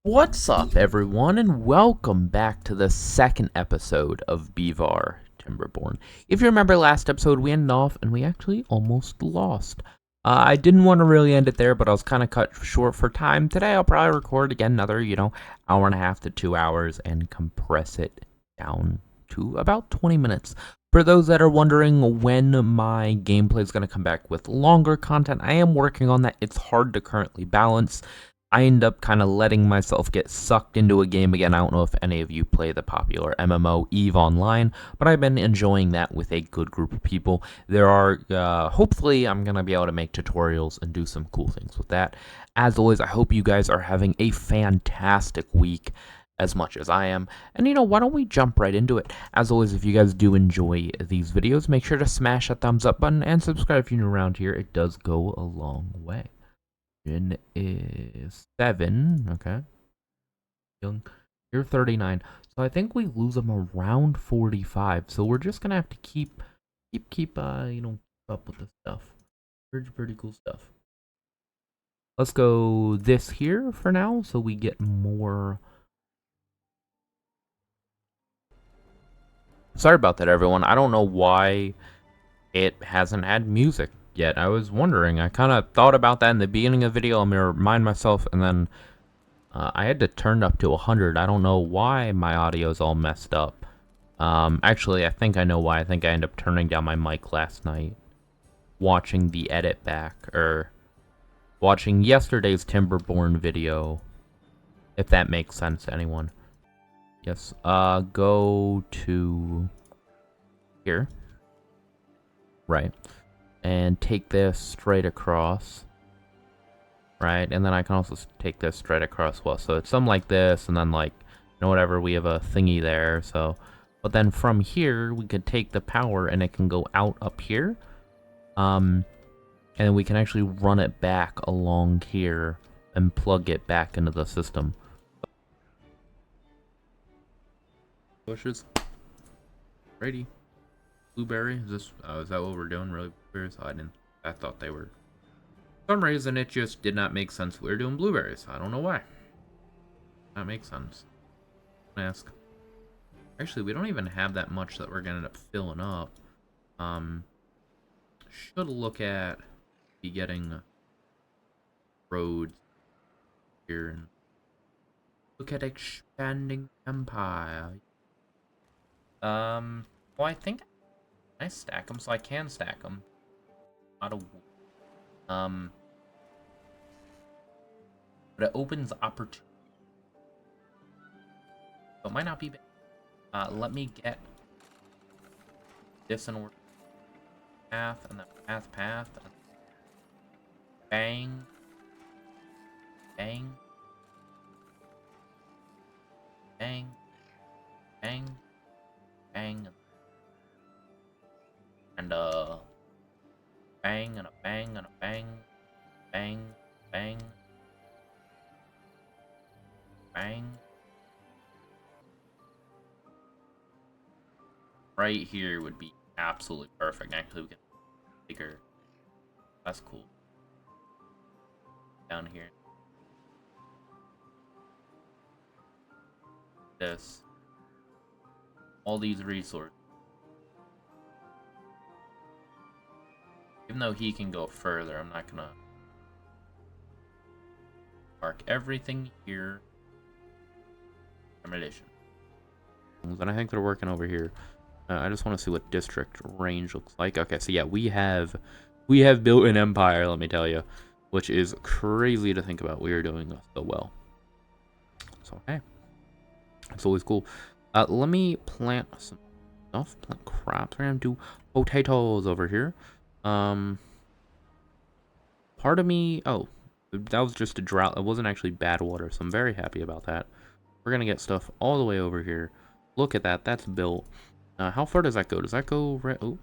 What's up, everyone, and welcome back to the second episode of Beavar, Timberborn. If you remember last episode, we ended off, and we actually almost lost. I didn't want to really end it there, but I was kind of cut short for time. Today, I'll probably record again another, hour and a half to 2 hours and compress it down to about 20 minutes. For those that are wondering when my gameplay is going to come back with longer content, I am working on that. It's hard to currently balance. I end up kind of letting myself get sucked into a game again. I don't know if any of you play the popular MMO EVE Online, but I've been enjoying that with a good group of people. There are, hopefully, I'm going to be able to make tutorials and do some cool things with that. As always, I hope you guys are having a fantastic week as much as I am. And why don't we jump right into it? As always, if you guys do enjoy these videos, make sure to smash that thumbs up button and subscribe if you're new around here. It does go a long way. Is 7, okay. You're 39. So I think we lose them around 45. So we're just gonna have to keep up with the stuff. Pretty cool stuff. Let's go this here for now, so we get more. Sorry about that, everyone. I don't know why it hasn't had music yet. I was wondering. I kind of thought about that in the beginning of the video. I'm going to remind myself, and then I had to turn it up to 100. I don't know why my audio is all messed up. Actually, I think I know why. I think I ended up turning down my mic last night, watching the edit back, or watching yesterday's Timberborn video, if that makes sense to anyone. Yes, go to here. Right. And take this straight across. Right, and then I can also take this straight across well. So it's something like this, and then whatever, we have a thingy there, so. But then from here, we could take the power, and it can go out up here. And we can actually run it back along here and plug it back into the system. Bushes. Ready. Blueberry? Is that what we're doing? Really, blueberries? I thought they were. For some reason, it just did not make sense. We're doing blueberries. I don't know why. That makes sense. Ask. Actually, we don't even have that much that we're gonna end up filling up. Should look at getting roads here and look at expanding empire. Well, I think I stack them, so I can stack them. Not a but it opens opportunity. So it might not be bad. Let me get this in order. Path, and then path, and bang, bang, bang, bang, bang, and bang, and a bang, and a bang, bang, bang, bang. Right here would be absolutely perfect. Actually, we can bigger. That's cool. Down here. This. All these resources. Even though he can go further, I'm not gonna mark everything here. Accommodation. And I think they're working over here. I just want to see what district range looks like. Okay, so yeah, we have built an empire, let me tell you, which is crazy to think about. We are doing so well. So hey, it's always cool. Let me plant some stuff. Plant crops. We're gonna do potatoes over here. Part of me. Oh, that was just a drought. It wasn't actually bad water, so I'm very happy about that. We're gonna get stuff all the way over here. Look at that. That's built. How far does that go? Does that go right? Oh,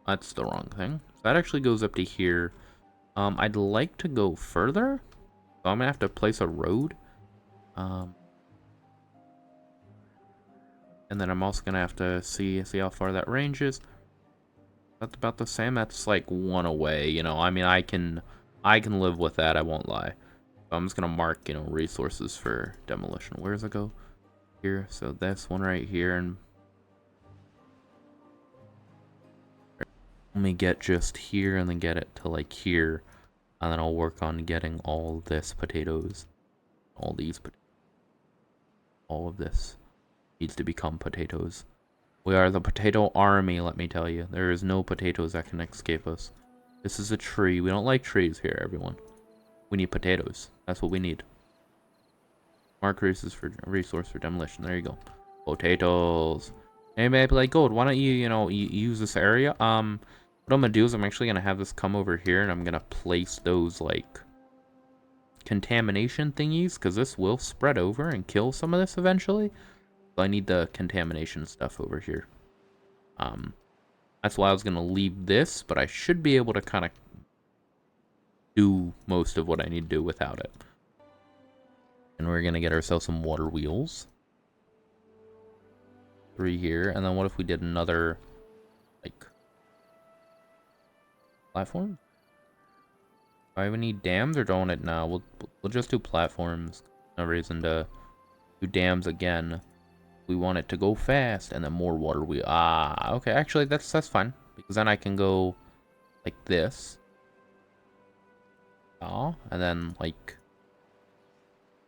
that's the wrong thing. So that actually goes up to here. I'd like to go further, so I'm gonna have to place a road. And then I'm also gonna have to see how far that range is. That's about the same. That's like one away. I mean, I can live with that. I won't lie. I'm just gonna mark, resources for demolition. Where does it go? Here. So this one right here, and let me get just here, and then get it to like here, and then I'll work on getting all this potatoes, all these potatoes, all of this needs to become potatoes. We are the potato army, let me tell you. There is no potatoes that can escape us. This is a tree. We don't like trees here, everyone. We need potatoes. That's what we need. Mark resource for demolition. There you go. Potatoes. Hey, maybe like gold. Why don't you, use this area? What I'm gonna do is I'm actually gonna have this come over here, and I'm gonna place those like contamination thingies, because this will spread over and kill some of this eventually. So I need the contamination stuff over here. That's why I was gonna leave this, but I should be able to kind of do most of what I need to do without it. And we're gonna get ourselves some water wheels. 3 here, and then what if we did another, like, platform? Do I even need dams, or don't it now? We'll just do platforms. No reason to do dams again. We want it to go fast, and then more water wheel. Okay, actually that's fine, because then I can go like this. Oh, and then like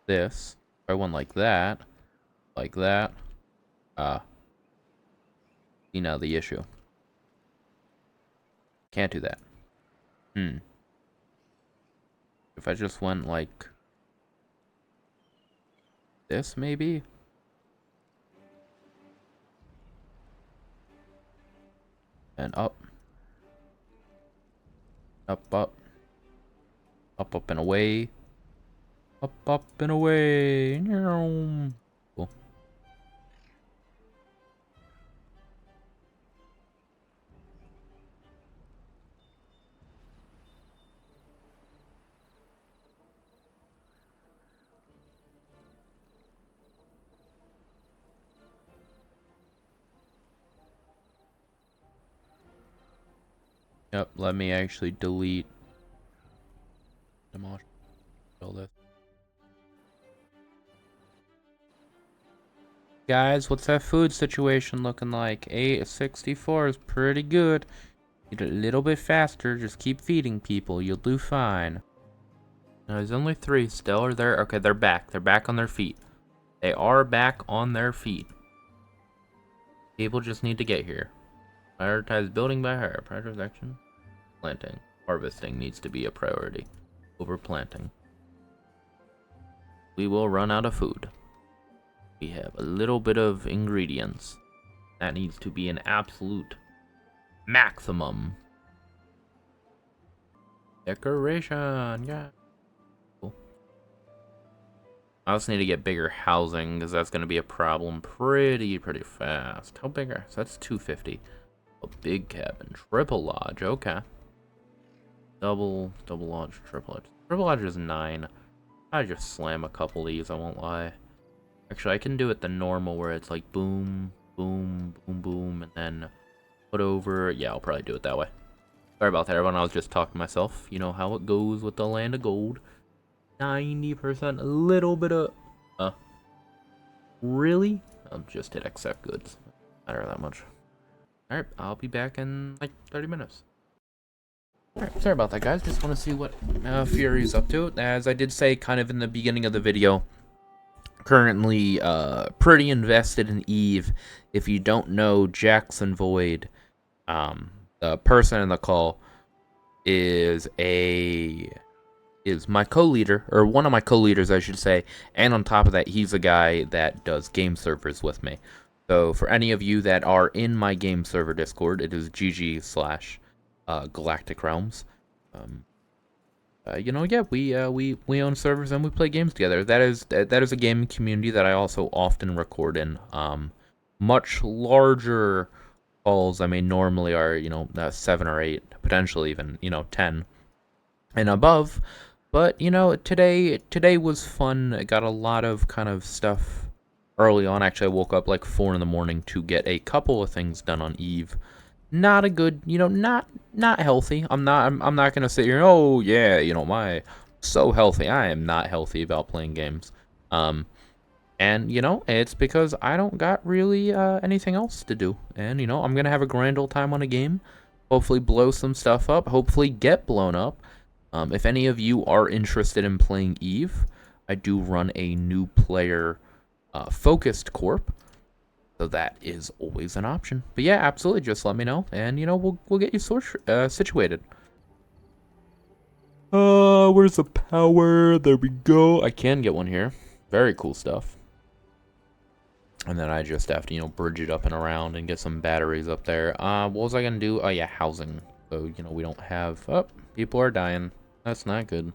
this. If I went like that, see now the issue. Can't do that. If I just went like this, maybe? And up. Up, up. Up, up, and away. Up, up, and away. Cool. Yep, let me actually delete demolish all this. Guys, what's that food situation looking like? 864 is pretty good. Eat a little bit faster, just keep feeding people, you'll do fine. Now, there's only 3 still, or they're okay, they're back. They're back on their feet. They are back on their feet. People just need to get here. Prioritize building by hire. Prioritization. Planting. Harvesting needs to be a priority over planting. We will run out of food. We have a little bit of ingredients. That needs to be an absolute maximum. Decoration, yeah. Cool. I also need to get bigger housing, because that's going to be a problem pretty fast. How big are... So that's 250. A big cabin. Triple lodge, okay. Double lodge, triple lodge. Triple lodge is 9. I just slam a couple of these, I won't lie. Actually, I can do it the normal, where it's like boom, boom, boom, boom, and then put over... Yeah, I'll probably do it that way. Sorry about that, everyone. I was just talking to myself. You know how it goes with the land of gold. 90%, a little bit of... Really? I'll just hit accept goods. Matter that much. Alright, I'll be back in like 30 minutes. Alright, sorry about that, guys. Just want to see what Fury's up to. As I did say kind of in the beginning of the video, currently pretty invested in Eve. If you don't know, Jackson Void, the person in the call, is my co-leader, or one of my co-leaders, I should say, and on top of that, he's a guy that does game servers with me. So for any of you that are in my game server Discord, it is GG/Galactic Realms. Yeah, we own servers and we play games together. That is a gaming community that I also often record in. Much larger calls, I mean, normally are 7 or 8, potentially even 10 and above. But today was fun. I got a lot of kind of stuff early on. Actually, I woke up like 4 in the morning to get a couple of things done on Eve. Not a good, not healthy. I'm not gonna sit here, oh yeah, my So healthy. I am not healthy about playing games. And, it's because I don't got really anything else to do. And, I'm going to have a grand old time on a game. Hopefully blow some stuff up. Hopefully get blown up. If any of you are interested in playing Eve, I do run a new player focused corp. So that is always an option. But yeah, absolutely. Just let me know. And, we'll get you situated. Where's the power? There we go. I can get one here. Very cool stuff. And then I just have to, bridge it up and around and get some batteries up there. What was I gonna do? Oh, yeah, housing. So, we don't have... Oh, people are dying. That's not good.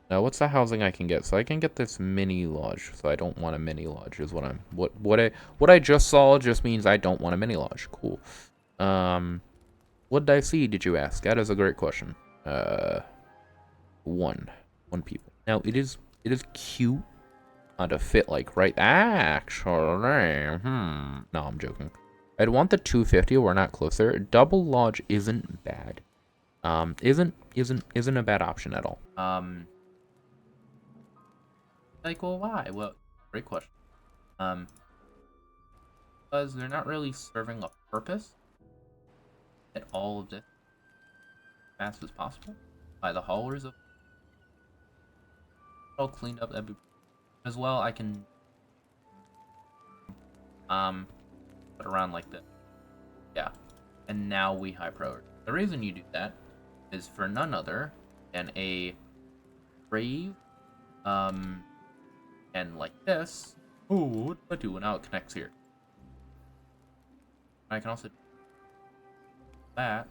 Now, what's the housing I can get? So I can get this mini lodge. So I don't want a mini lodge is what I'm... What I just saw just means I don't want a mini lodge. Cool. What did I see, did you ask? That is a great question. One people. Now, it is cute. To fit like right actually no, I'm joking. I'd want the 250. We're not closer. Double lodge isn't bad. Isn't a bad option at all. Like, well, why? Well, great question. Because they're not really serving a purpose at all of this as fast as possible by the haulers of all cleaned up as well. I can put around like this. Yeah. And now we high priority. The reason you do that is for none other than a brave and like this. Oh, what do I do? Now it connects here. I can also do that.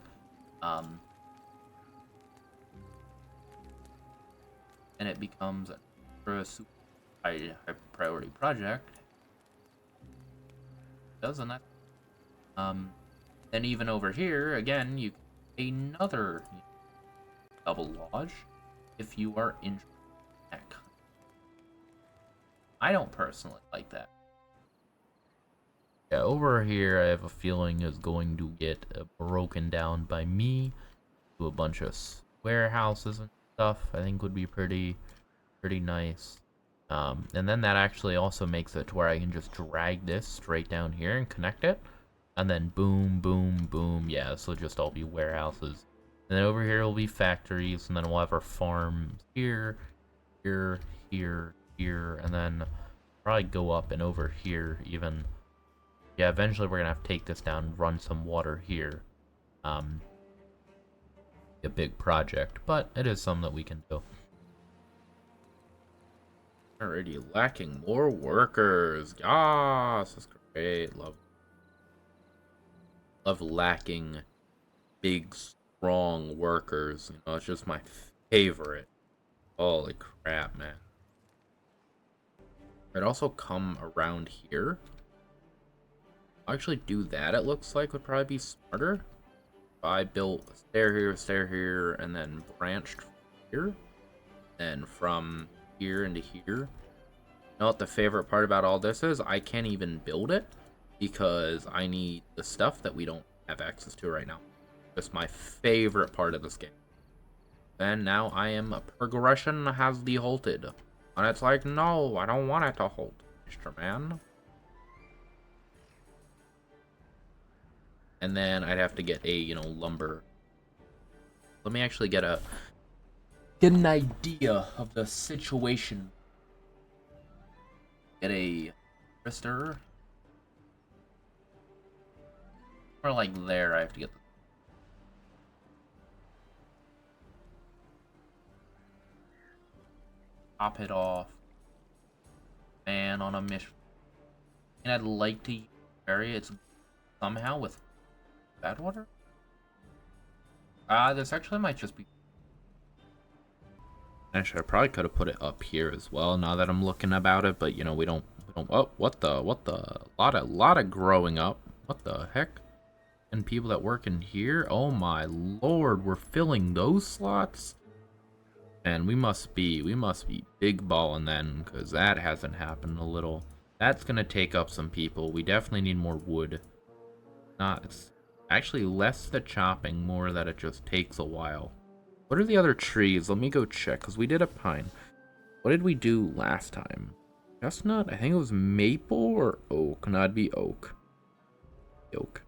And it becomes a super high priority project. Doesn't that? Then even over here, again, you can another double lodge if you are interested in that. I don't personally like that. Yeah, over here I have a feeling is going to get broken down by me to a bunch of warehouses and stuff. I think would be pretty nice. And then that actually also makes it to where I can just drag this straight down here and connect it. And then boom, boom, boom. Yeah, this will just all be warehouses. And then over here will be factories. And then we'll have our farms here, here, here, here. And then probably go up and over here even. Yeah, eventually we're going to have to take this down and run some water here. A big project. But it is something that we can do. Already lacking more workers. Yes, that's great. Love lacking big, strong workers. It's just my favorite. Holy crap, man. I'd also come around here. I'll actually do that, it looks like, would probably be smarter. If I built a stair here, and then branched here. And from here into here. You know what the favorite part about all this is? I can't even build it because I need the stuff that we don't have access to right now. That's my favorite part of this game. And now progression has halted. And it's like, no, I don't want it to halt, Mr. Man. And then I'd have to get a, lumber. Let me actually get an idea of the situation. Get a Krister. Or like there, I have to get the top it off. Man on a mission. And I'd like to bury it somehow with bad water. This actually might just be. Actually, I probably could have put it up here as well. Now that I'm looking about it, but we don't. Oh, what the? Lot of growing up. What the heck? And people that work in here. Oh my lord, we're filling those slots. And we must be big balling then, because that hasn't happened a little. That's gonna take up some people. We definitely need more wood. It's actually less the chopping, more that it just takes a while. What are the other trees? Let me go check, because we did a pine. What did we do last time? Chestnut? I think it was maple or oak. No, it'd be oak. Oak.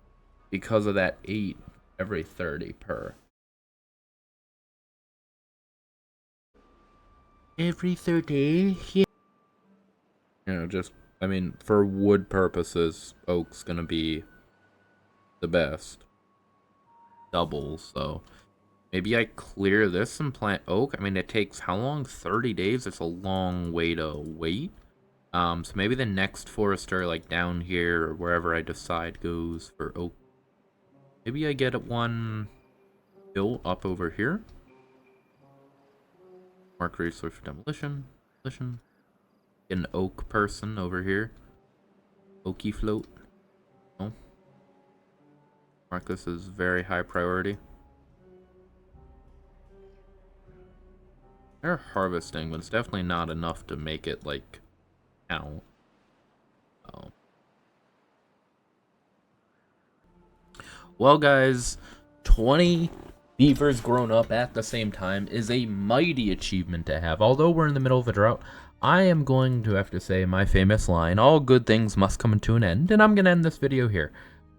Because of that 8 every 30 per. Every 30? Yeah. You know, just, I mean, for wood purposes, oak's gonna be the best. Double, so maybe I clear this and plant oak. I mean, it takes how long? 30 days? It's a long way to wait. So maybe the next forester, like down here or wherever I decide, goes for oak. Maybe I get one built up over here. Mark resource for demolition. Demolition. Get an oak person over here. Oaky float. No. Mark this as very high priority. They're harvesting, but it's definitely not enough to make it, like, count. Oh. Well, guys, 20 beavers grown up at the same time is a mighty achievement to have. Although we're in the middle of a drought, I am going to have to say my famous line, all good things must come to an end, and I'm going to end this video here.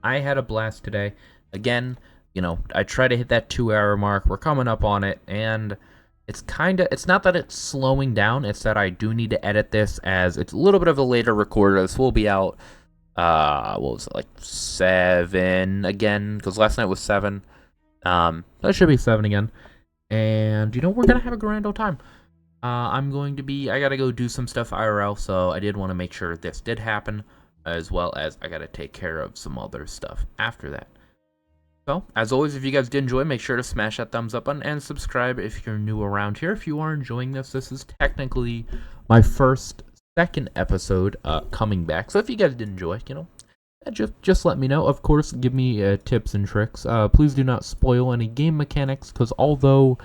I had a blast today. Again, you know, I try to hit that 2-hour mark. We're coming up on it, and it's not that it's slowing down, it's that I do need to edit this, as it's a little bit of a later recorder. This will be out, what was it, like 7 again, because last night was 7. That should be 7 again. And, you know, we're gonna have a grand old time. I gotta go do some stuff IRL, so I did want to make sure this did happen, as well as I gotta take care of some other stuff after that. So, as always, if you guys did enjoy, make sure to smash that thumbs up button and subscribe if you're new around here. If you are enjoying this is technically my second episode coming back. So if you guys did enjoy, you know, just let me know. Of course, give me tips and tricks. Please do not spoil any game mechanics, because although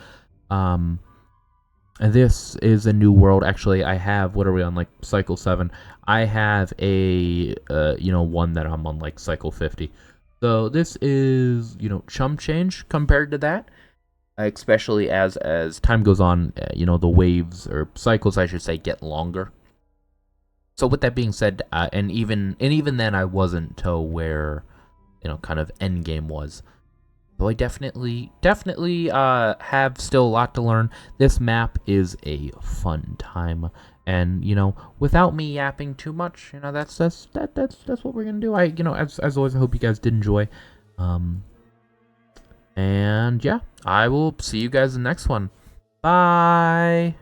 this is a new world, actually, I have, what are we on, like cycle 7? I have a you know, one that I'm on like cycle 50. So this is, you know, chump change compared to that, especially as time goes on. You know, the waves, or cycles I should say, get longer. So with that being said, and even then I wasn't to where, you know, kind of end game was. So I definitely have still a lot to learn. This map is a fun time, and you know, without me yapping too much, you know, that's what we're gonna do. You know, as always, I hope you guys did enjoy. And yeah, I will see you guys in the next one. Bye.